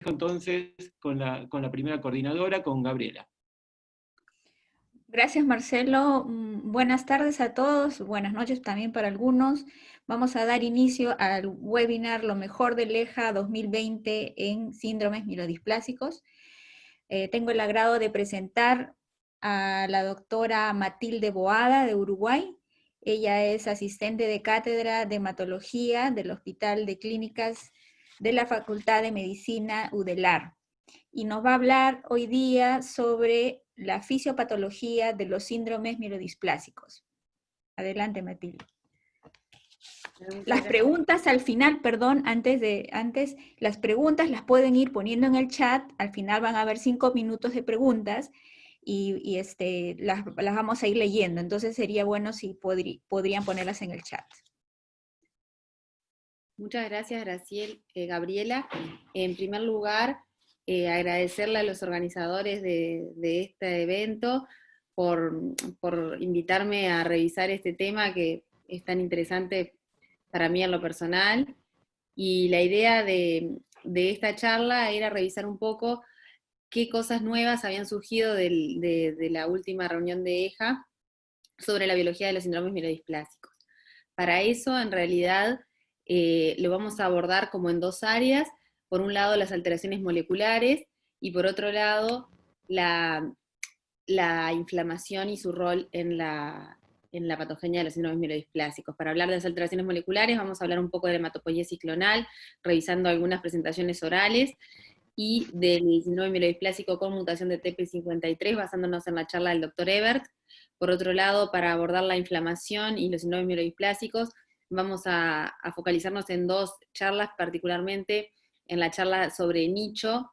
entonces con la primera coordinadora, con Gabriela. Gracias, Marcelo. Buenas tardes a todos, buenas noches también para algunos. Vamos a dar inicio al webinar Lo mejor del EJA 2020 en síndromes mielodisplásicos. Tengo el agrado de presentar a la doctora Matilde Boada de Uruguay. Ella es asistente de cátedra de hematología del Hospital de Clínicas de la Facultad de Medicina UDELAR. Y nos va a hablar hoy día sobre la fisiopatología de los síndromes mielodisplásicos. Adelante, Matilde. Las preguntas al final, perdón, antes, las preguntas las pueden ir poniendo en el chat. Al final van a haber 5 minutos de preguntas y las vamos a ir leyendo. Entonces sería bueno si podrían ponerlas en el chat. Muchas gracias, Gabriela. En primer lugar, agradecerle a los organizadores de este evento por invitarme a revisar este tema que es tan interesante para mí en lo personal. Y la idea de esta charla era revisar un poco qué cosas nuevas habían surgido de la última reunión de EJA sobre la biología de los síndromes mielodisplásicos. Para eso, en realidad, lo vamos a abordar como en dos áreas. Por un lado, las alteraciones moleculares, y por otro lado, la inflamación y su rol en la patogenia de los síndromes mielodisplásicos. Para hablar de las alteraciones moleculares, vamos a hablar un poco de la hematopoiesis clonal, revisando algunas presentaciones orales, y del síndrome mielodisplásico con mutación de TP53, basándonos en la charla del Dr. Ebert. Por otro lado, para abordar la inflamación y los síndromes mielodisplásicos, vamos a focalizarnos en dos charlas, particularmente en la charla sobre nicho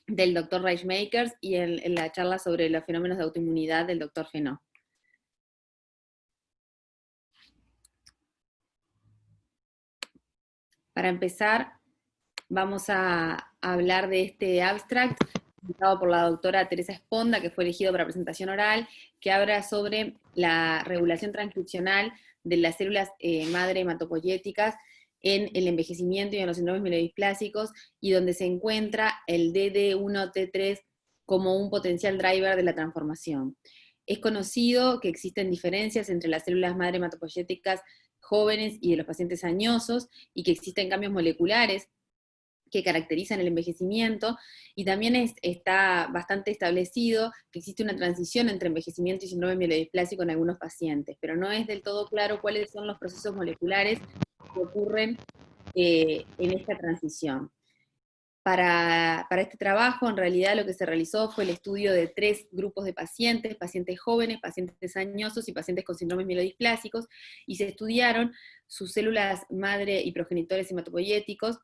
del Dr. Reichmakers y en la charla sobre los fenómenos de autoinmunidad del Dr. Fenó. Para empezar, vamos a hablar de este abstract presentado por la doctora Teresa Esponda, que fue elegido para presentación oral, que habla sobre la regulación transcripcional de las células madre hematopoyéticas en el envejecimiento y en los síndromes mielodisplásicos, y donde se encuentra el DD1T3 como un potencial driver de la transformación. Es conocido que existen diferencias entre las células madre hematopoyéticas jóvenes y de los pacientes añosos, y que existen cambios moleculares que caracterizan el envejecimiento, y también está bastante establecido que existe una transición entre envejecimiento y síndrome mielodisplásico en algunos pacientes, pero no es del todo claro cuáles son los procesos moleculares que ocurren en esta transición. Para este trabajo, en realidad lo que se realizó fue el estudio de 3 grupos de pacientes jóvenes, pacientes añosos y pacientes con síndromes mielodisplásicos, y se estudiaron sus células madre y progenitores hematopoyéticos,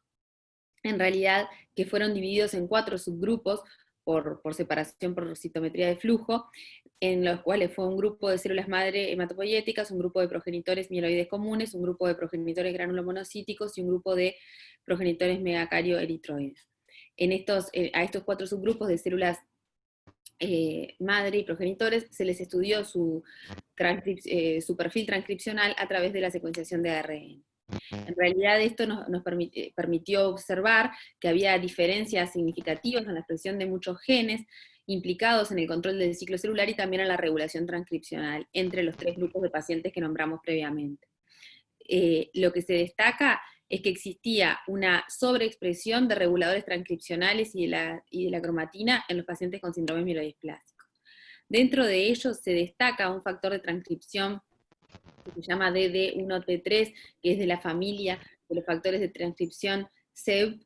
en realidad que fueron divididos en 4 subgrupos por separación por citometría de flujo, en los cuales fue un grupo de células madre hematopoyéticas, un grupo de progenitores mieloides comunes, un grupo de progenitores granulomonocíticos y un grupo de progenitores megacarioeritroides. A estos 4 subgrupos de células madre y progenitores se les estudió su perfil transcripcional a través de la secuenciación de ARN. En realidad esto nos permitió observar que había diferencias significativas en la expresión de muchos genes implicados en el control del ciclo celular y también en la regulación transcripcional entre los 3 grupos de pacientes que nombramos previamente. Lo que se destaca es que existía una sobreexpresión de reguladores transcripcionales y de la cromatina en los pacientes con síndromes mielodisplásicos. Dentro de ellos se destaca un factor de transcripción que se llama DD1T3, que es de la familia de los factores de transcripción CEB,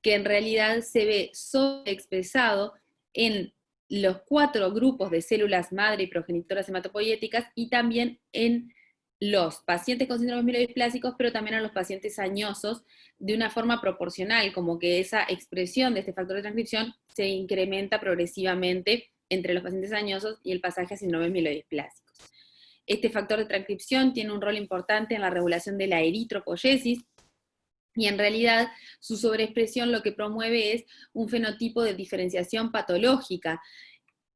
que en realidad se ve sobreexpresado en los 4 grupos de células madre y progenitoras hematopoyéticas, y también en los pacientes con síndromes mielodisplásicos, pero también en los pacientes añosos, de una forma proporcional, como que esa expresión de este factor de transcripción se incrementa progresivamente entre los pacientes añosos y el pasaje a síndromes mielodisplásicos. Este factor de transcripción tiene un rol importante en la regulación de la eritropoyesis, y en realidad su sobreexpresión lo que promueve es un fenotipo de diferenciación patológica.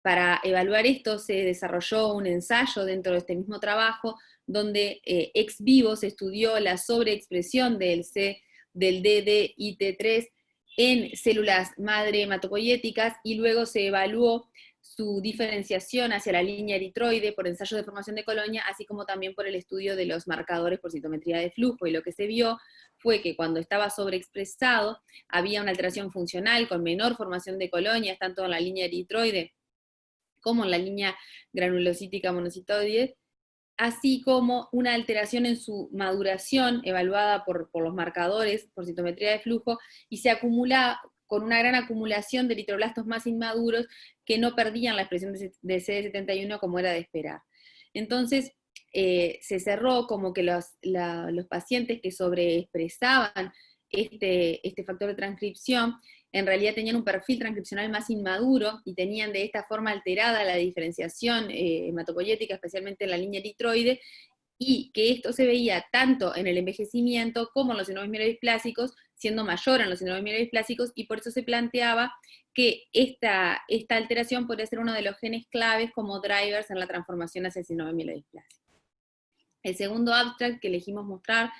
Para evaluar esto se desarrolló un ensayo dentro de este mismo trabajo, donde ex vivo se estudió la sobreexpresión del DDIT3 en células madre hematopoyéticas y luego se evaluó su diferenciación hacia la línea eritroide por ensayos de formación de colonia, así como también por el estudio de los marcadores por citometría de flujo, y lo que se vio fue que cuando estaba sobreexpresado había una alteración funcional con menor formación de colonias, tanto en la línea eritroide como en la línea granulocítica monocitoide, así como una alteración en su maduración, evaluada por los marcadores, por citometría de flujo, y se acumula con una gran acumulación de eritroblastos más inmaduros que no perdían la expresión de CD71 como era de esperar. Entonces, se cerró como que los pacientes que sobreexpresaban este factor de transcripción en realidad tenían un perfil transcripcional más inmaduro y tenían de esta forma alterada la diferenciación hematopoyética, especialmente en la línea eritroide, y que esto se veía tanto en el envejecimiento como en los síndromes mielodisplásicos, siendo mayor en los síndromes mielodisplásicos, y por eso se planteaba que esta alteración podría ser uno de los genes claves como drivers en la transformación hacia el síndrome mielodisplásico. El segundo abstract que elegimos mostrar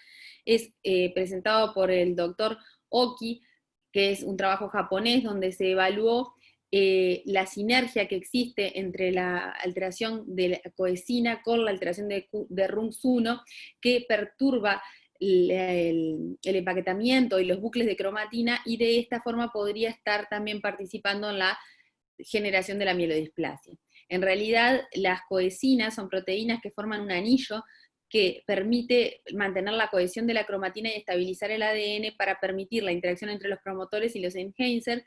es presentado por el doctor Oki, que es un trabajo japonés donde se evaluó la sinergia que existe entre la alteración de la coesina con la alteración de RUNX1, que perturba el empaquetamiento y los bucles de cromatina, y de esta forma podría estar también participando en la generación de la mielodisplasia. En realidad, las coesinas son proteínas que forman un anillo que permite mantener la cohesión de la cromatina y estabilizar el ADN para permitir la interacción entre los promotores y los enhancers,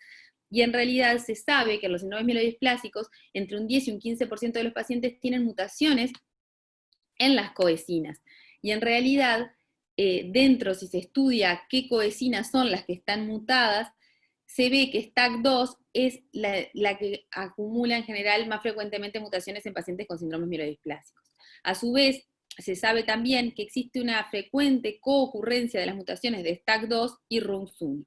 y en realidad se sabe que en los síndromes mielodisplásicos, entre un 10 y un 15% de los pacientes tienen mutaciones en las coesinas, y en realidad, dentro, si se estudia qué coesinas son las que están mutadas, se ve que STAC2 es la que acumula en general más frecuentemente mutaciones en pacientes con síndromes mielodisplásicos. A su vez, se sabe también que existe una frecuente coocurrencia de las mutaciones de STAC2 y RUNX1.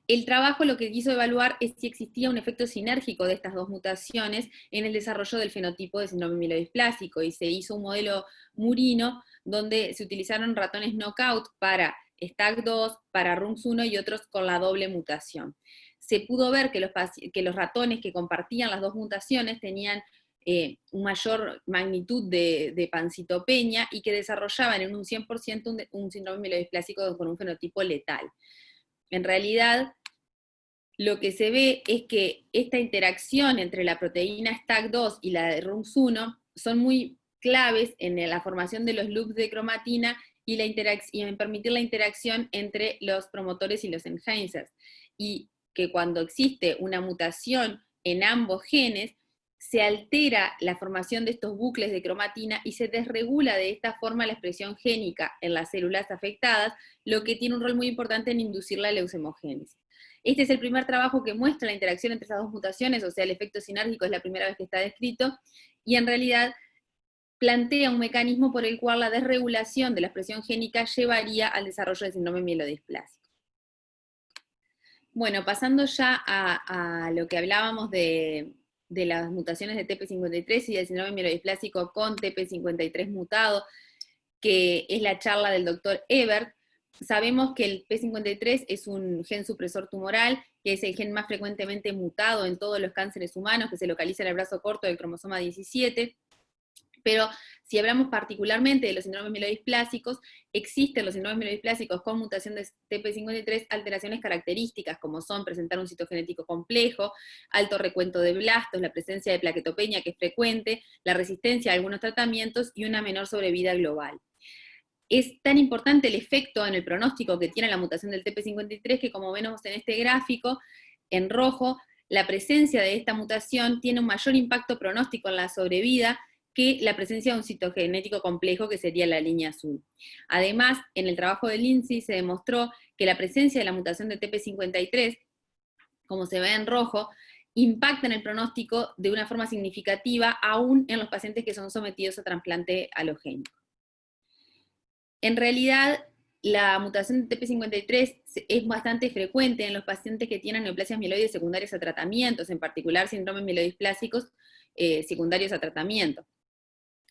El trabajo lo que quiso evaluar es si existía un efecto sinérgico de estas dos mutaciones en el desarrollo del fenotipo de síndrome mielodisplásico, y se hizo un modelo murino donde se utilizaron ratones knockout para STAC2, para RUNX1 y otros con la doble mutación. Se pudo ver que los ratones que compartían las dos mutaciones tenían una mayor magnitud de pancitopenia y que desarrollaban en un 100% un síndrome mielodisplásico con un fenotipo letal. En realidad, lo que se ve es que esta interacción entre la proteína STAC2 y la de RUNX1 son muy claves en la formación de los loops de cromatina y en permitir la interacción entre los promotores y los enhancers, y que cuando existe una mutación en ambos genes, se altera la formación de estos bucles de cromatina y se desregula de esta forma la expresión génica en las células afectadas, lo que tiene un rol muy importante en inducir la leucemogénesis. Este es el primer trabajo que muestra la interacción entre esas dos mutaciones, o sea, el efecto sinérgico es la primera vez que está descrito, y en realidad plantea un mecanismo por el cual la desregulación de la expresión génica llevaría al desarrollo del síndrome mielodisplásico. Bueno, pasando ya a lo que hablábamos de las mutaciones de TP53 y del síndrome mielodisplásico con TP53 mutado, que es la charla del doctor Ebert. Sabemos que el P53 es un gen supresor tumoral, que es el gen más frecuentemente mutado en todos los cánceres humanos, que se localiza en el brazo corto del cromosoma 17, pero si hablamos particularmente de los síndromes mielodisplásicos, existen los síndromes mielodisplásicos con mutación de TP53 alteraciones características, como son presentar un citogenético complejo, alto recuento de blastos, la presencia de plaquetopenia que es frecuente, la resistencia a algunos tratamientos y una menor sobrevida global. Es tan importante el efecto en el pronóstico que tiene la mutación del TP53 que, como vemos en este gráfico, en rojo, la presencia de esta mutación tiene un mayor impacto pronóstico en la sobrevida que la presencia de un citogenético complejo, que sería la línea azul. Además, en el trabajo de Lindsay se demostró que la presencia de la mutación de TP53, como se ve en rojo, impacta en el pronóstico de una forma significativa, aún en los pacientes que son sometidos a trasplante halogénico. En realidad, la mutación de TP53 es bastante frecuente en los pacientes que tienen neoplasias mieloides secundarias a tratamientos, en particular síndromes mielodisplásicos secundarios a tratamiento.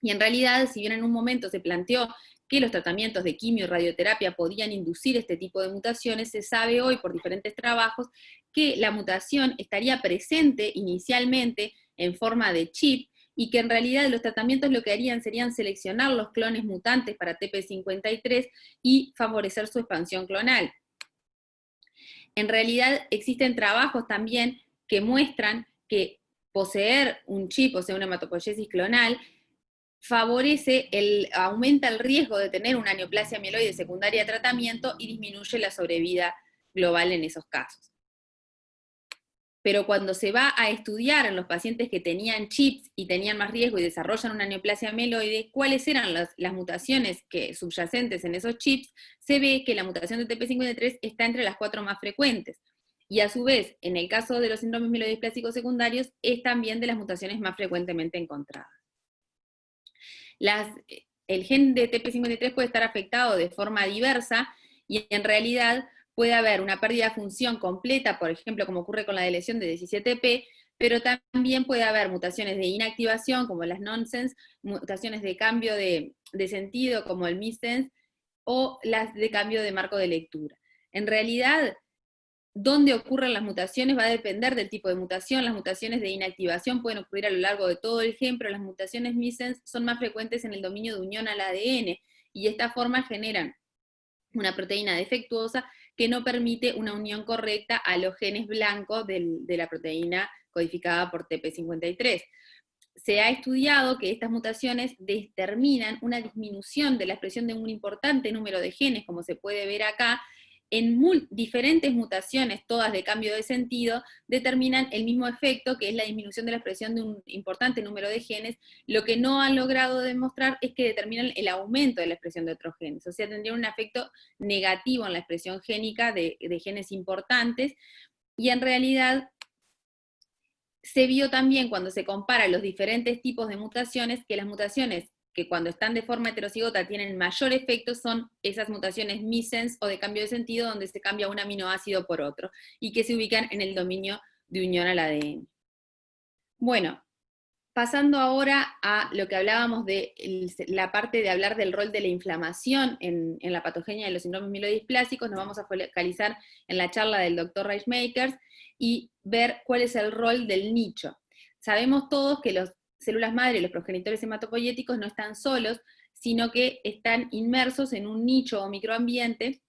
Y en realidad, si bien en un momento se planteó que los tratamientos de quimio y radioterapia podían inducir este tipo de mutaciones, se sabe hoy por diferentes trabajos que la mutación estaría presente inicialmente en forma de chip, y que en realidad los tratamientos lo que harían serían seleccionar los clones mutantes para TP53 y favorecer su expansión clonal. En realidad existen trabajos también que muestran que poseer un chip, o sea, una hematopoiesis clonal, aumenta el riesgo de tener una neoplasia mieloide secundaria a tratamiento y disminuye la sobrevida global en esos casos. Pero cuando se va a estudiar en los pacientes que tenían chips y tenían más riesgo y desarrollan una neoplasia mieloide, cuáles eran las mutaciones subyacentes en esos chips, se ve que la mutación de TP53 está entre las 4 más frecuentes. Y a su vez, en el caso de los síndromes mielodiplásicos secundarios, es también de las mutaciones más frecuentemente encontradas. El gen de TP53 puede estar afectado de forma diversa, y en realidad puede haber una pérdida de función completa, por ejemplo, como ocurre con la deleción de 17p, pero también puede haber mutaciones de inactivación, como las nonsense, mutaciones de cambio de sentido, como el missense, o las de cambio de marco de lectura. En realidad, dónde ocurren las mutaciones va a depender del tipo de mutación. Las mutaciones de inactivación pueden ocurrir a lo largo de todo el gen, pero las mutaciones missense son más frecuentes en el dominio de unión al ADN, y de esta forma generan una proteína defectuosa que no permite una unión correcta a los genes blancos de la proteína codificada por TP53. Se ha estudiado que estas mutaciones determinan una disminución de la expresión de un importante número de genes, como se puede ver acá. En diferentes mutaciones, todas de cambio de sentido, determinan el mismo efecto, que es la disminución de la expresión de un importante número de genes. Lo que no han logrado demostrar es que determinan el aumento de la expresión de otros genes, o sea, tendrían un efecto negativo en la expresión génica de genes importantes, y en realidad se vio también, cuando se compara los diferentes tipos de mutaciones, que las mutaciones que cuando están de forma heterocigota tienen mayor efecto son esas mutaciones missense o de cambio de sentido, donde se cambia un aminoácido por otro, y que se ubican en el dominio de unión al ADN. Bueno, pasando ahora a lo que hablábamos de la parte de hablar del rol de la inflamación en la patogenia de los síndromes mielodisplásicos, nos vamos a focalizar en la charla del Dr. Reichmakers y ver cuál es el rol del nicho. Sabemos todos que las células madre y los progenitores hematopoyéticos no están solos, sino que están inmersos en un nicho o microambiente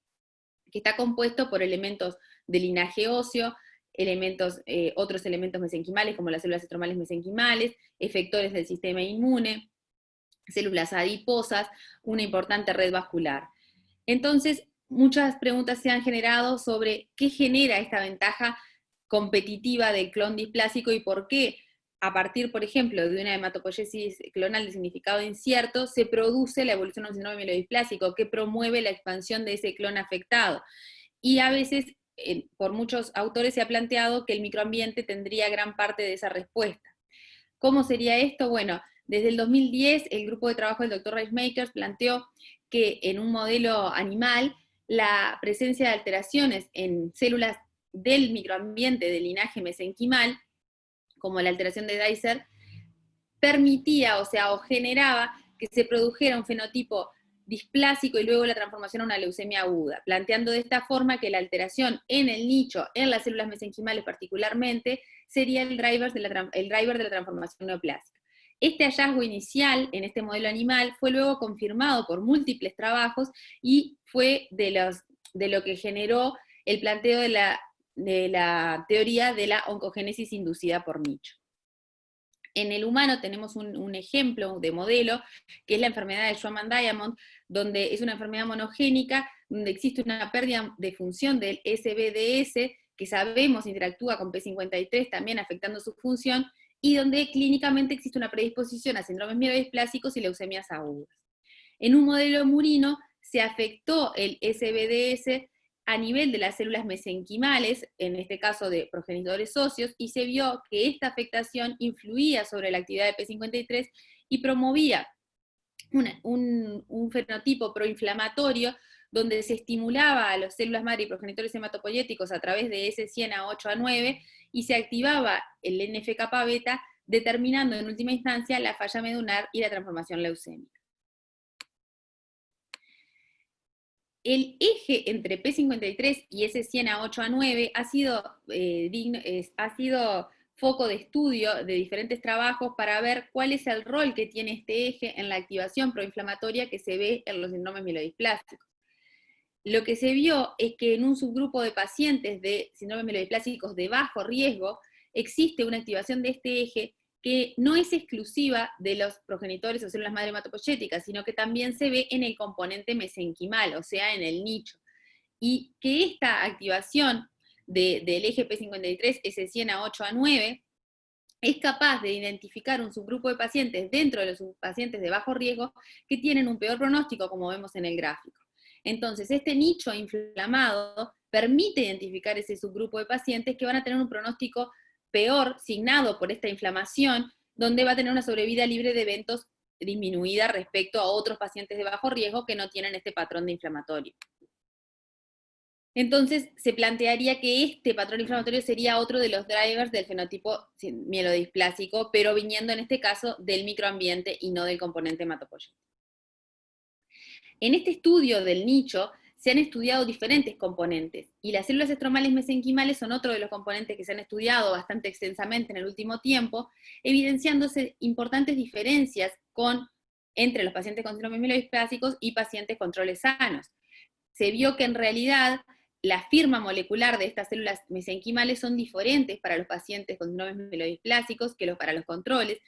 que está compuesto por elementos de linaje óseo, otros elementos mesenquimales, como las células estromales mesenquimales, efectores del sistema inmune, células adiposas, una importante red vascular. Entonces, muchas preguntas se han generado sobre qué genera esta ventaja competitiva del clon displásico y por qué, a partir, por ejemplo, de una hematopoiesis clonal de significado incierto, se produce la evolución de un síndrome mielodisplásico que promueve la expansión de ese clon afectado. Y a veces, por muchos autores se ha planteado que el microambiente tendría gran parte de esa respuesta. ¿Cómo sería esto? Bueno, desde el 2010 el grupo de trabajo del Dr. Reichmakers planteó que en un modelo animal la presencia de alteraciones en células del microambiente del linaje mesenquimal, como la alteración de Dicer, permitía, o generaba que se produjera un fenotipo displásico y luego la transformación a una leucemia aguda, planteando de esta forma que la alteración en el nicho, en las células mesenquimales particularmente, sería el driver de la transformación neoplásica. Este hallazgo inicial en este modelo animal fue luego confirmado por múltiples trabajos y fue de lo que generó el planteo de la teoría de la oncogénesis inducida por nicho. En el humano tenemos un ejemplo de modelo, que es la enfermedad de Schwamman-Diamond, donde es una enfermedad monogénica, donde existe una pérdida de función del SBDS, que sabemos interactúa con P53, también afectando su función, y donde clínicamente existe una predisposición a síndromes mielodisplásicos y leucemias agudas. En un modelo murino se afectó el SBDS a nivel de las células mesenquimales, en este caso de progenitores óseos, y se vio que esta afectación influía sobre la actividad de P53 y promovía un fenotipo proinflamatorio donde se estimulaba a las células madre y progenitores hematopoyéticos a través de S100 a 8 a 9, y se activaba el NF-kappa beta determinando en última instancia la falla medular y la transformación leucémica. El eje entre P53 y S100A8A9 ha sido foco de estudio de diferentes trabajos para ver cuál es el rol que tiene este eje en la activación proinflamatoria que se ve en los síndromes mielodisplásicos. Lo que se vio es que en un subgrupo de pacientes de síndromes mielodisplásicos de bajo riesgo existe una activación de este eje que no es exclusiva de los progenitores o células madre hematopoyéticas, sino que también se ve en el componente mesenquimal, o sea, en el nicho. Y que esta activación del eje P53, S100A8A9, es capaz de identificar un subgrupo de pacientes dentro de los pacientes de bajo riesgo que tienen un peor pronóstico, como vemos en el gráfico. Entonces, este nicho inflamado permite identificar ese subgrupo de pacientes que van a tener un pronóstico peor, signado por esta inflamación, donde va a tener una sobrevida libre de eventos disminuida respecto a otros pacientes de bajo riesgo que no tienen este patrón de inflamatorio. Entonces, se plantearía que este patrón inflamatorio sería otro de los drivers del fenotipo mielodisplásico, pero viniendo en este caso del microambiente y no del componente hematopoyético. En este estudio del nicho se han estudiado diferentes componentes, y las células estromales mesenquimales son otro de los componentes que se han estudiado bastante extensamente en el último tiempo, evidenciándose importantes diferencias entre los pacientes con síndromes mielodisplásicos y pacientes con troles sanos. Se vio que en realidad la firma molecular de estas células mesenquimales son diferentes para los pacientes con síndromes mielodisplásicos que para los controles,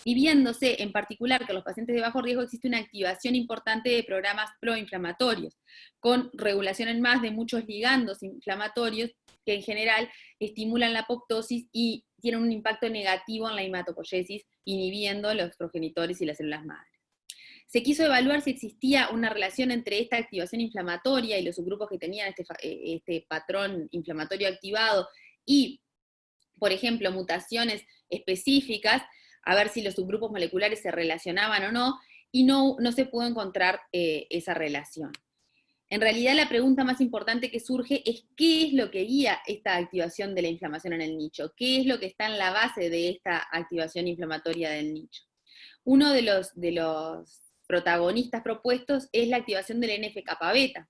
y viéndose en particular que en los pacientes de bajo riesgo existe una activación importante de programas proinflamatorios, con regulación en más de muchos ligandos inflamatorios que en general estimulan la apoptosis y tienen un impacto negativo en la hematopoiesis, inhibiendo los progenitores y las células madre. Se quiso evaluar si existía una relación entre esta activación inflamatoria y los subgrupos que tenían este patrón inflamatorio activado y, por ejemplo, mutaciones específicas, a ver si los subgrupos moleculares se relacionaban o no, y no se pudo encontrar esa relación. En realidad la pregunta más importante que surge es qué es lo que guía esta activación de la inflamación en el nicho, qué es lo que está en la base de esta activación inflamatoria del nicho. Uno de los protagonistas propuestos es la activación del NF-kappa-beta.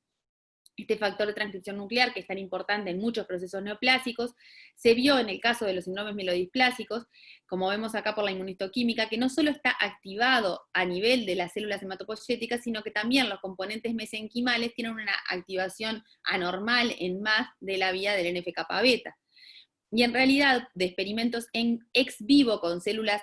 Este factor de transcripción nuclear, que es tan importante en muchos procesos neoplásicos, se vio en el caso de los síndromes mielodisplásicos, como vemos acá por la inmunistoquímica, que no solo está activado a nivel de las células hematopoyéticas, sino que también los componentes mesenquimales tienen una activación anormal en más de la vía del NF-kappa-beta. Y en realidad, de experimentos en ex vivo con células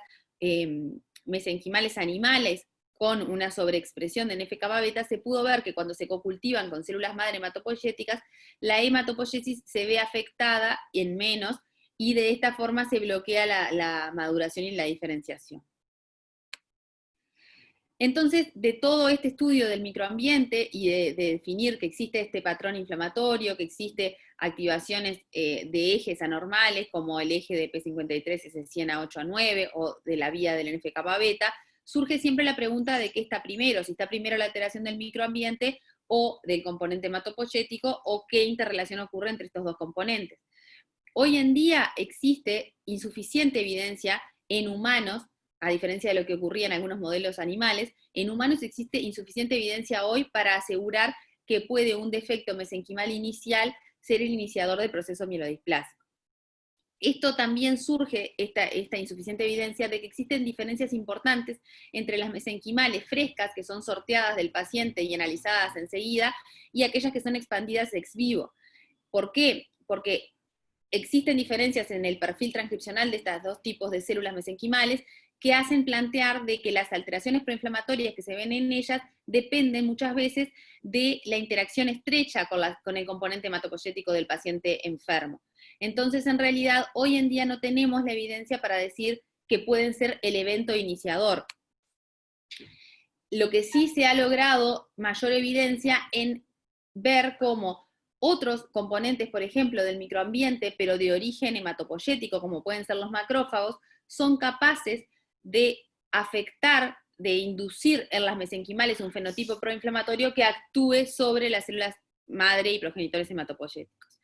mesenquimales animales, con una sobreexpresión de NF-kappa-beta, se pudo ver que cuando se cocultivan con células madre hematopoyéticas, la hematopoiesis se ve afectada en menos, y de esta forma se bloquea la maduración y la diferenciación. Entonces, de todo este estudio del microambiente y de definir que existe este patrón inflamatorio, que existe activaciones de ejes anormales, como el eje de P53 S100A8A9 o de la vía del NF-kappa-beta, surge siempre la pregunta de qué está primero, si está primero la alteración del microambiente o del componente hematopoyético, o qué interrelación ocurre entre estos dos componentes. Hoy en día existe insuficiente evidencia en humanos, a diferencia de lo que ocurría en algunos modelos animales, en humanos existe insuficiente evidencia hoy para asegurar que puede un defecto mesenquimal inicial ser el iniciador del proceso mielodisplásico. Esto también surge, esta insuficiente evidencia, de que existen diferencias importantes entre las mesenquimales frescas, que son sorteadas del paciente y analizadas enseguida, y aquellas que son expandidas ex vivo. ¿Por qué? Porque existen diferencias en el perfil transcripcional de estos dos tipos de células mesenquimales que hacen plantear de que las alteraciones proinflamatorias que se ven en ellas dependen muchas veces de la interacción estrecha con el componente hematopoyético del paciente enfermo. Entonces, en realidad, hoy en día no tenemos la evidencia para decir que pueden ser el evento iniciador. Lo que sí se ha logrado mayor evidencia en ver cómo otros componentes, por ejemplo, del microambiente, pero de origen hematopoyético, como pueden ser los macrófagos, son capaces de afectar, de inducir en las mesenquimales un fenotipo proinflamatorio que actúe sobre las células madre y progenitores hematopoyéticos.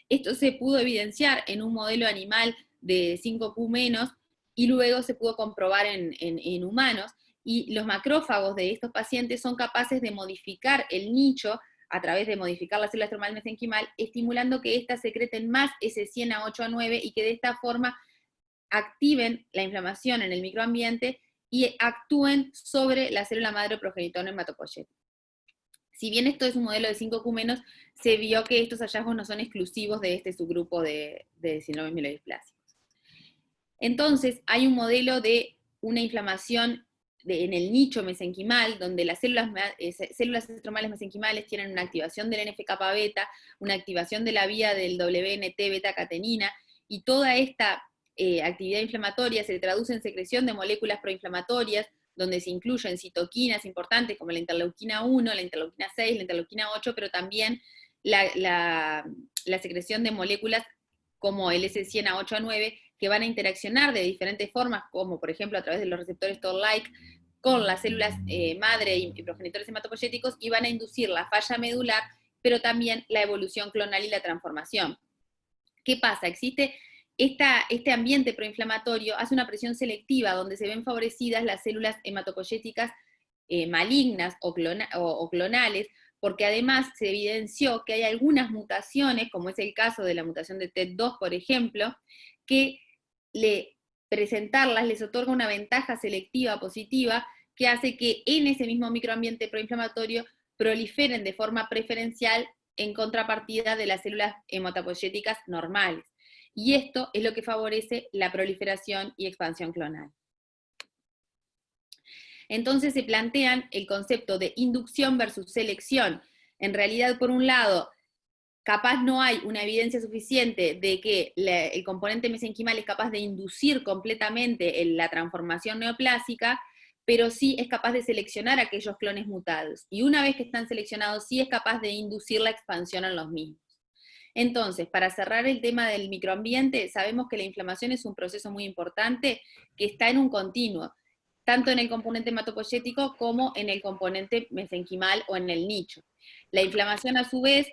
Esto se pudo evidenciar en un modelo animal de 5Q-, y luego se pudo comprobar en humanos, y los macrófagos de estos pacientes son capaces de modificar el nicho a través de modificar las células termales mesenquimal, estimulando que éstas secreten más S100 a 8 a 9 y que de esta forma activen la inflamación en el microambiente y actúen sobre la célula madre o progenitor hematopoyético. Si bien esto es un modelo de 5 ecúmenos, se vio que estos hallazgos no son exclusivos de este subgrupo de síndromes mielodisplásicos. Entonces, hay un modelo de una inflamación en el nicho mesenquimal, donde las células estromales mesenquimales tienen una activación del NF-kappa beta, una activación de la vía del WNT beta-catenina, y toda esta actividad inflamatoria se traduce en secreción de moléculas proinflamatorias, donde se incluyen citoquinas importantes como la interleuquina 1, la interleuquina 6, la interleuquina 8, pero también la secreción de moléculas como el S100 a 8 a 9, que van a interaccionar de diferentes formas, como por ejemplo a través de los receptores Toll-like, con las células madre y progenitores hematopoyéticos, y van a inducir la falla medular, pero también la evolución clonal y la transformación. ¿Qué pasa? Existe este ambiente proinflamatorio, hace una presión selectiva donde se ven favorecidas las células hematopoyéticas malignas o clonales, porque además se evidenció que hay algunas mutaciones, como es el caso de la mutación de TET2, por ejemplo, que presentarlas les otorga una ventaja selectiva positiva que hace que en ese mismo microambiente proinflamatorio proliferen de forma preferencial en contrapartida de las células hematopoyéticas normales. Y esto es lo que favorece la proliferación y expansión clonal. Entonces se plantean el concepto de inducción versus selección. En realidad, por un lado, capaz no hay una evidencia suficiente de que el componente mesenquimal es capaz de inducir completamente la transformación neoplásica, pero sí es capaz de seleccionar aquellos clones mutados. Y una vez que están seleccionados, sí es capaz de inducir la expansión en los mismos. Entonces, para cerrar el tema del microambiente, sabemos que la inflamación es un proceso muy importante que está en un continuo, tanto en el componente hematopoyético como en el componente mesenquimal o en el nicho. La inflamación, a su vez,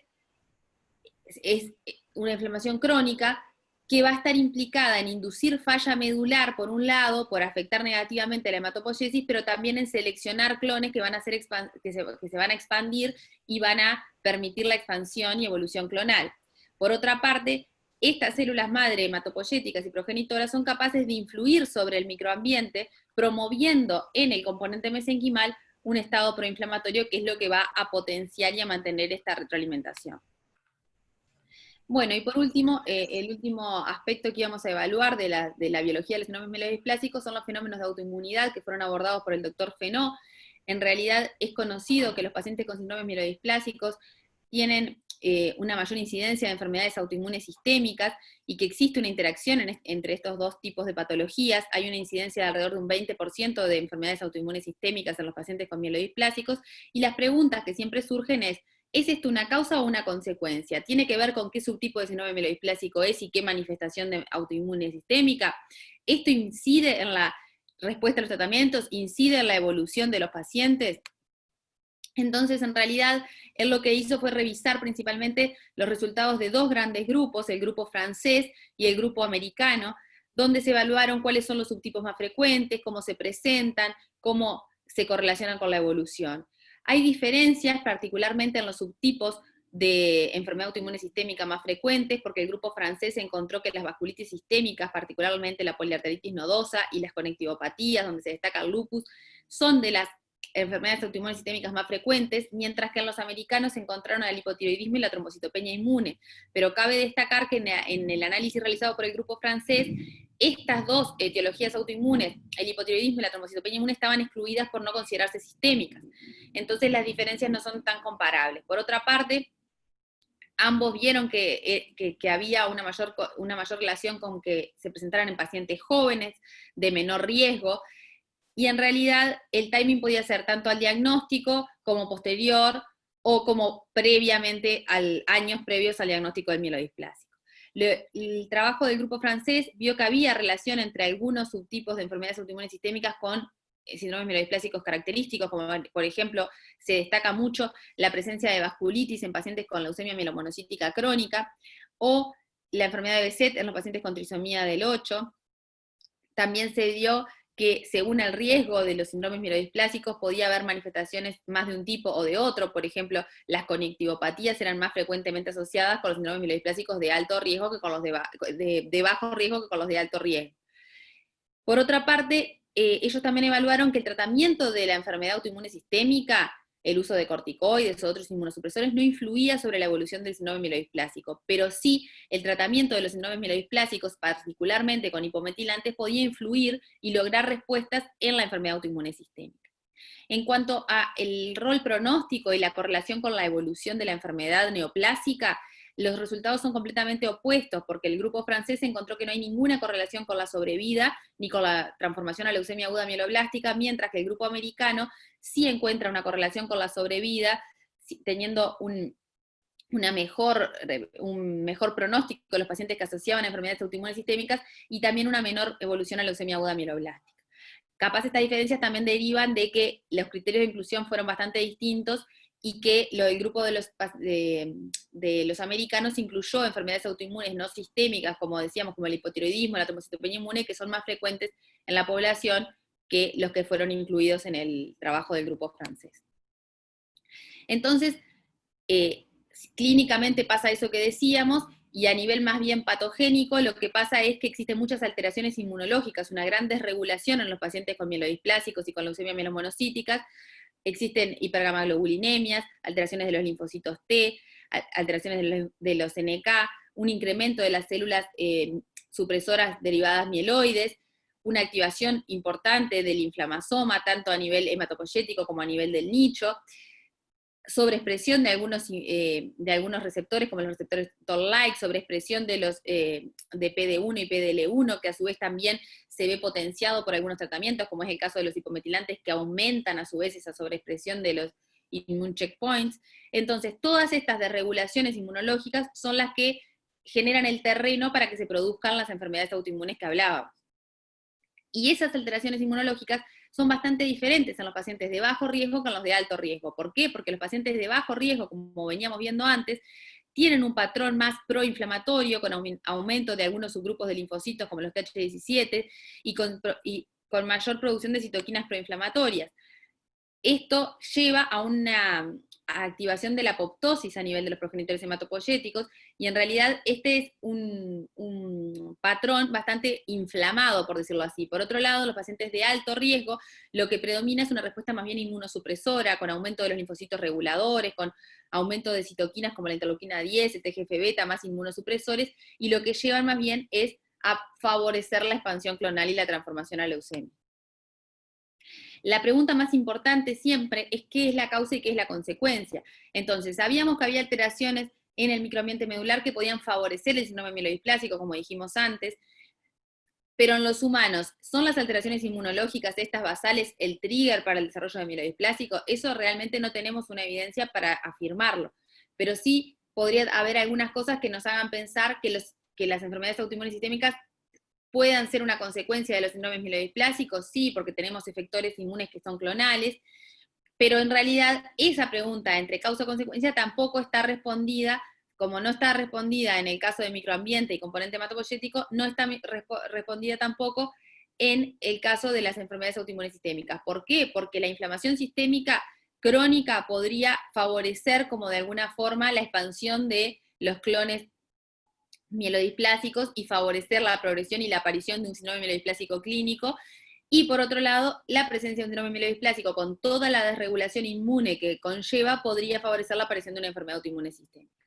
es una inflamación crónica que va a estar implicada en inducir falla medular, por un lado, por afectar negativamente la hematopoiesis, pero también en seleccionar clones que van a que se van a expandir y van a permitir la expansión y evolución clonal. Por otra parte, estas células madre hematopoyéticas y progenitoras son capaces de influir sobre el microambiente, promoviendo en el componente mesenquimal un estado proinflamatorio, que es lo que va a potenciar y a mantener esta retroalimentación. Bueno, y por último, el último aspecto que íbamos a evaluar de la biología de los síndromes mielodisplásicos son los fenómenos de autoinmunidad que fueron abordados por el doctor Fenó. En realidad es conocido que los pacientes con síndromes mielodisplásicos tienen una mayor incidencia de enfermedades autoinmunes sistémicas y que existe una interacción entre estos dos tipos de patologías. Hay una incidencia de alrededor de un 20% de enfermedades autoinmunes sistémicas en los pacientes con mielodisplásicos, y las preguntas que siempre surgen ¿es esto una causa o una consecuencia? ¿Tiene que ver con qué subtipo de síndrome mielodisplásico es y qué manifestación de autoinmune sistémica? ¿Esto incide en la respuesta a los tratamientos? ¿Incide en la evolución de los pacientes? Entonces, en realidad, él lo que hizo fue revisar principalmente los resultados de dos grandes grupos, el grupo francés y el grupo americano, donde se evaluaron cuáles son los subtipos más frecuentes, cómo se presentan, cómo se correlacionan con la evolución. Hay diferencias, particularmente en los subtipos de enfermedad autoinmune sistémica más frecuentes, porque el grupo francés encontró que las vasculitis sistémicas, particularmente la poliarteritis nodosa y las conectivopatías, donde se destaca el lupus, son de las enfermedades autoinmunes sistémicas más frecuentes, mientras que en los americanos se encontraron el hipotiroidismo y la trombocitopenia inmune. Pero cabe destacar que en el análisis realizado por el grupo francés, estas dos etiologías autoinmunes, el hipotiroidismo y la trombocitopenia inmune, estaban excluidas por no considerarse sistémicas. Entonces las diferencias no son tan comparables. Por otra parte, ambos vieron que había una mayor relación con que se presentaran en pacientes jóvenes, de menor riesgo, y en realidad el timing podía ser tanto al diagnóstico como posterior, o como previamente, años previos al diagnóstico del mielodisplasico. El trabajo del grupo francés vio que había relación entre algunos subtipos de enfermedades autoinmunes sistémicas con síndromes mielodisplásicos característicos, como por ejemplo, se destaca mucho la presencia de vasculitis en pacientes con leucemia mielomonocítica crónica, o la enfermedad de Behçet en los pacientes con trisomía del 8, también se dio que según el riesgo de los síndromes mielodisplásicos podía haber manifestaciones más de un tipo o de otro. Por ejemplo, las conectivopatías eran más frecuentemente asociadas con los síndromes mielodisplásicos de alto riesgo que con los de bajo riesgo que con los de alto riesgo. Por otra parte, ellos también evaluaron que el tratamiento de la enfermedad autoinmune sistémica, el uso de corticoides o otros inmunosupresores, no influía sobre la evolución del síndrome mielodisplásico, pero sí el tratamiento de los síndromes mielodisplásicos, particularmente con hipometilantes, podía influir y lograr respuestas en la enfermedad autoinmune sistémica. En cuanto al rol pronóstico y la correlación con la evolución de la enfermedad neoplásica, los resultados son completamente opuestos, porque el grupo francés encontró que no hay ninguna correlación con la sobrevida ni con la transformación a leucemia aguda mieloblástica, mientras que el grupo americano sí encuentra una correlación con la sobrevida, teniendo un mejor pronóstico de los pacientes que asociaban a enfermedades autoinmunes sistémicas y también una menor evolución a leucemia aguda mieloblástica. Capaz estas diferencias también derivan de que los criterios de inclusión fueron bastante distintos y que el grupo de los americanos incluyó enfermedades autoinmunes no sistémicas, como decíamos, como el hipotiroidismo, la trombocitopenia inmune, que son más frecuentes en la población que los que fueron incluidos en el trabajo del grupo francés. Entonces, clínicamente pasa eso que decíamos, y a nivel más bien patogénico, lo que pasa es que existen muchas alteraciones inmunológicas, una gran desregulación en los pacientes con mielodisplásicos y con leucemia mielomonocíticas. Existen hipergamaglobulinemias, alteraciones de los linfocitos T, alteraciones de los NK, un incremento de las células supresoras derivadas mieloides, una activación importante del inflamasoma, tanto a nivel hematopoyético como a nivel del nicho, sobreexpresión de algunos receptores, como los receptores Toll-like, sobreexpresión de PD1 y PDL1, que a su vez también se ve potenciado por algunos tratamientos, como es el caso de los hipometilantes, que aumentan a su vez esa sobreexpresión de los immune checkpoints. Entonces, todas estas desregulaciones inmunológicas son las que generan el terreno para que se produzcan las enfermedades autoinmunes que hablábamos. Y esas alteraciones inmunológicas son bastante diferentes en los pacientes de bajo riesgo con los de alto riesgo. ¿Por qué? Porque los pacientes de bajo riesgo, como veníamos viendo antes, tienen un patrón más proinflamatorio, con aumento de algunos subgrupos de linfocitos, como los TH17, y con mayor producción de citoquinas proinflamatorias. Esto lleva a una activación de la apoptosis a nivel de los progenitores hematopoyéticos, y en realidad este es un patrón bastante inflamado, por decirlo así. Por otro lado, los pacientes de alto riesgo, lo que predomina es una respuesta más bien inmunosupresora, con aumento de los linfocitos reguladores, con aumento de citoquinas como la interleuquina 10, el TGF-beta, más inmunosupresores, y lo que llevan más bien es a favorecer la expansión clonal y la transformación a leucemia. La pregunta más importante siempre es qué es la causa y qué es la consecuencia. Entonces, sabíamos que había alteraciones en el microambiente medular que podían favorecer el síndrome mielodisplásico, como dijimos antes, pero en los humanos, ¿son las alteraciones inmunológicas estas basales el trigger para el desarrollo de mielodisplásico? Eso realmente no tenemos una evidencia para afirmarlo, pero sí podría haber algunas cosas que nos hagan pensar que las enfermedades autoinmunes sistémicas puedan ser una consecuencia de los síndromes mielodisplásicos, sí, porque tenemos efectores inmunes que son clonales, pero en realidad esa pregunta entre causa y consecuencia tampoco está respondida, como no está respondida en el caso de microambiente y componente hematopoyético, no está respondida tampoco en el caso de las enfermedades autoinmunes sistémicas. ¿Por qué? Porque la inflamación sistémica crónica podría favorecer como de alguna forma la expansión de los clones mielodisplásicos y favorecer la progresión y la aparición de un síndrome mielodisplásico clínico, y por otro lado, la presencia de un síndrome mielodisplásico con toda la desregulación inmune que conlleva podría favorecer la aparición de una enfermedad autoinmune sistémica.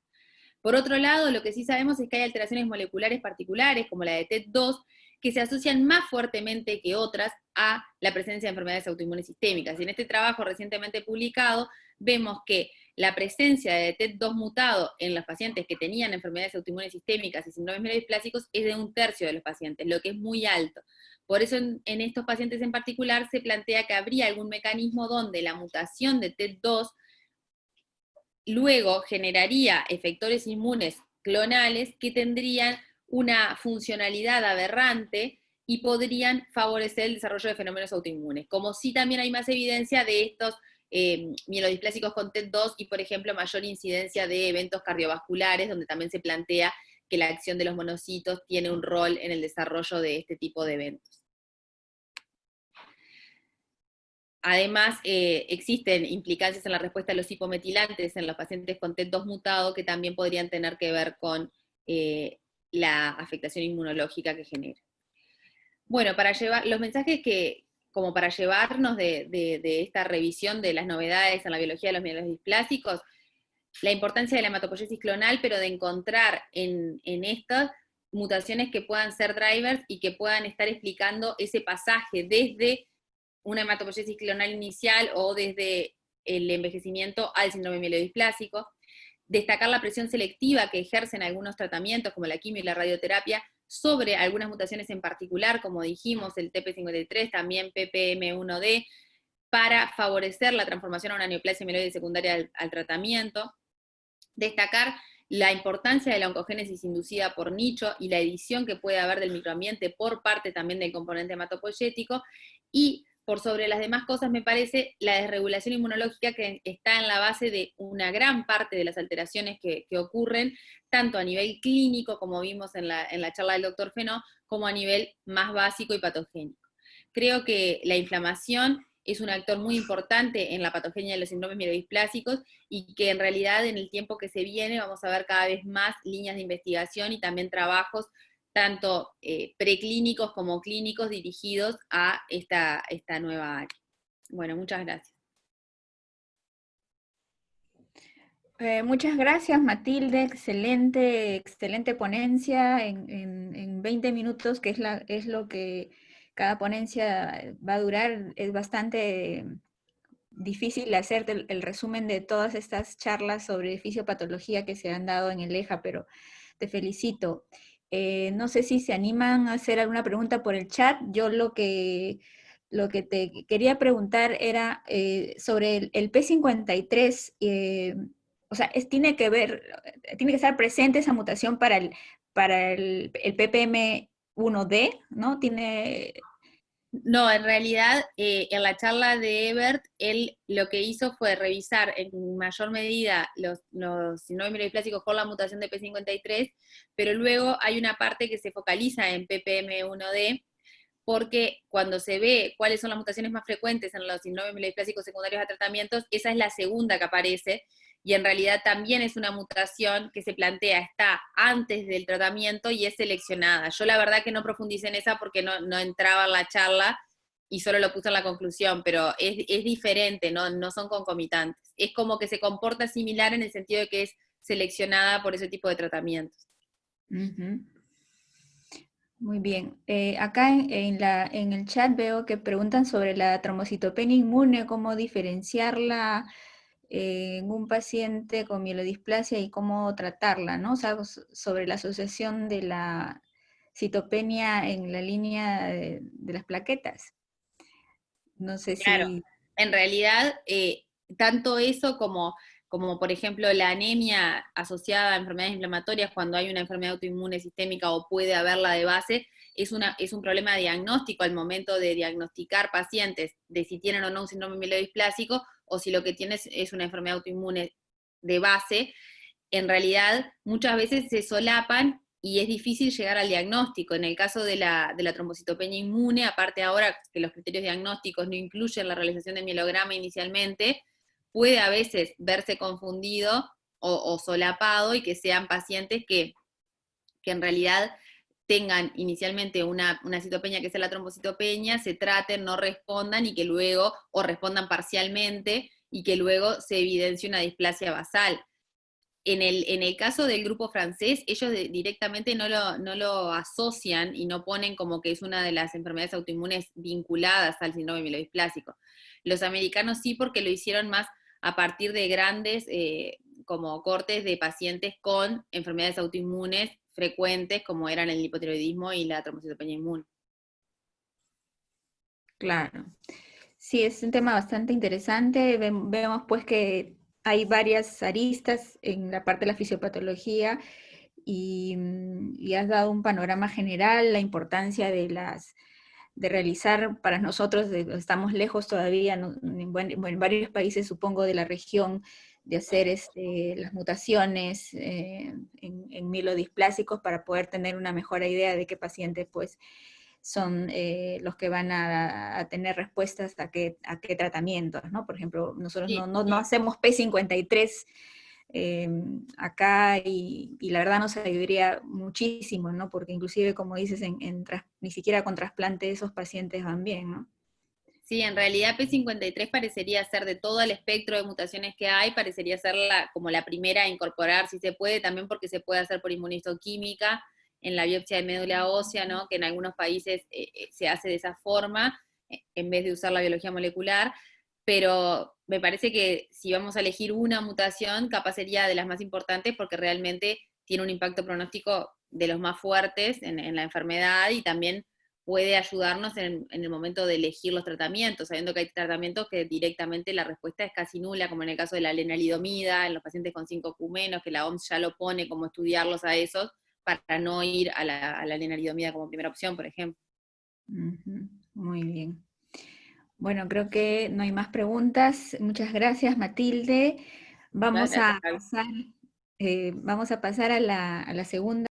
Por otro lado, lo que sí sabemos es que hay alteraciones moleculares particulares, como la de TET2, que se asocian más fuertemente que otras a la presencia de enfermedades autoinmunes sistémicas. Y en este trabajo recientemente publicado, vemos que la presencia de TET2 mutado en los pacientes que tenían enfermedades autoinmunes sistémicas y síndromes mielodisplásicos es de 1/3 de los pacientes, lo que es muy alto. Por eso en estos pacientes en particular se plantea que habría algún mecanismo donde la mutación de TET2 luego generaría efectores inmunes clonales que tendrían una funcionalidad aberrante y podrían favorecer el desarrollo de fenómenos autoinmunes. Como sí también hay más evidencia de estos mielodisplásicos con TET2 y, por ejemplo, mayor incidencia de eventos cardiovasculares, donde también se plantea que la acción de los monocitos tiene un rol en el desarrollo de este tipo de eventos. Además, existen implicancias en la respuesta a los hipometilantes en los pacientes con TET2 mutado que también podrían tener que ver con la afectación inmunológica que genera. Bueno, para llevar los mensajes como para llevarnos de esta revisión de las novedades en la biología de los mielodisplásicos, la importancia de la hematopoiesis clonal, pero de encontrar en estas mutaciones que puedan ser drivers y que puedan estar explicando ese pasaje desde una hematopoiesis clonal inicial o desde el envejecimiento al síndrome mielodisplásico. Destacar la presión selectiva que ejercen algunos tratamientos, como la quimio y la radioterapia, sobre algunas mutaciones en particular, como dijimos, el TP53, también PPM1D, para favorecer la transformación a una neoplasia mieloide secundaria al tratamiento. Destacar la importancia de la oncogénesis inducida por nicho y la edición que puede haber del microambiente por parte también del componente hematopoyético, y por sobre las demás cosas me parece la desregulación inmunológica que está en la base de una gran parte de las alteraciones que ocurren, tanto a nivel clínico, como vimos en la charla del doctor Fenó, como a nivel más básico y patogénico. Creo que la inflamación es un actor muy importante en la patogenia de los síndromes mielodisplásicos y que en realidad en el tiempo que se viene vamos a ver cada vez más líneas de investigación y también trabajos tanto preclínicos como clínicos dirigidos a esta nueva área. Bueno, muchas gracias. Muchas gracias, Matilde, excelente ponencia en 20 minutos, que es lo que cada ponencia va a durar. Es bastante difícil hacer el resumen de todas estas charlas sobre fisiopatología que se han dado en el EJA, pero te felicito. No sé si se animan a hacer alguna pregunta por el chat. Yo lo que te quería preguntar era sobre el P53. O sea, tiene que estar presente esa mutación para el PPM1D, ¿no? No, en realidad, en la charla de Ebert, él lo que hizo fue revisar en mayor medida los síndromes mielodiplásicos con la mutación de P53, pero luego hay una parte que se focaliza en PPM1D, porque cuando se ve cuáles son las mutaciones más frecuentes en los síndromes mielodiplásicos secundarios a tratamientos, esa es la segunda que aparece, y en realidad también es una mutación que se plantea, está antes del tratamiento y es seleccionada. Yo la verdad que no profundicé en esa porque no entraba en la charla y solo lo puse en la conclusión, pero es diferente, no son concomitantes. Es como que se comporta similar en el sentido de que es seleccionada por ese tipo de tratamientos. Uh-huh. Muy bien. Acá en el chat veo que preguntan sobre la trombocitopenia inmune, cómo diferenciarla en un paciente con mielodisplasia y cómo tratarla, ¿no? O sea, sobre la asociación de la citopenia en la línea de las plaquetas. No sé Claro, si... en realidad, tanto eso como por ejemplo la anemia asociada a enfermedades inflamatorias cuando hay una enfermedad autoinmune sistémica o puede haberla de base, es un problema diagnóstico al momento de diagnosticar pacientes de si tienen o no un síndrome mielodisplásico o si lo que tienen es una enfermedad autoinmune de base. En realidad, muchas veces se solapan y es difícil llegar al diagnóstico. En el caso de la trombocitopenia inmune, aparte ahora que los criterios diagnósticos no incluyen la realización de mielograma inicialmente, puede a veces verse confundido o solapado y que sean pacientes que en realidad tengan inicialmente una citopenia que sea la trombocitopenia, se traten, no respondan y que luego, o respondan parcialmente, y que luego se evidencie una displasia basal. En el caso del grupo francés, ellos directamente no lo asocian y no ponen como que es una de las enfermedades autoinmunes vinculadas al síndrome mielodisplásico. Los americanos sí, porque lo hicieron más a partir de grandes como cortes de pacientes con enfermedades autoinmunes frecuentes, como eran el hipotiroidismo y la trombocitopenia inmune. Claro. Sí, es un tema bastante interesante. Vemos pues que hay varias aristas en la parte de la fisiopatología y has dado un panorama general, la importancia de realizar para nosotros, estamos lejos todavía, en varios países supongo de la región, de hacer las mutaciones en mielodisplásicos para poder tener una mejor idea de qué paciente pues son los que van a tener respuestas a qué tratamientos, ¿no? Por ejemplo, nosotros Sí, no hacemos P53 acá y la verdad nos ayudaría muchísimo, ¿no? Porque inclusive, como dices, ni siquiera con trasplante esos pacientes van bien, ¿no? sí, en realidad P53 parecería ser de todo el espectro de mutaciones que hay, parecería ser como la primera a incorporar, si se puede, también porque se puede hacer por inmunistoquímica en la biopsia de médula ósea, ¿no? Que en algunos países se hace de esa forma, en vez de usar la biología molecular, pero me parece que si vamos a elegir una mutación, capaz sería de las más importantes porque realmente tiene un impacto pronóstico de los más fuertes en la enfermedad y también puede ayudarnos en el momento de elegir los tratamientos, sabiendo que hay tratamientos que directamente la respuesta es casi nula, como en el caso de la lenalidomida, en los pacientes con 5Q menos, que la OMS ya lo pone como estudiarlos a esos, para no ir a la lenalidomida como primera opción, por ejemplo. Ujú, muy bien. Bueno, creo que no hay más preguntas. Muchas gracias, Matilde. Vamos Gracias, a pasar, vamos a pasar a la segunda.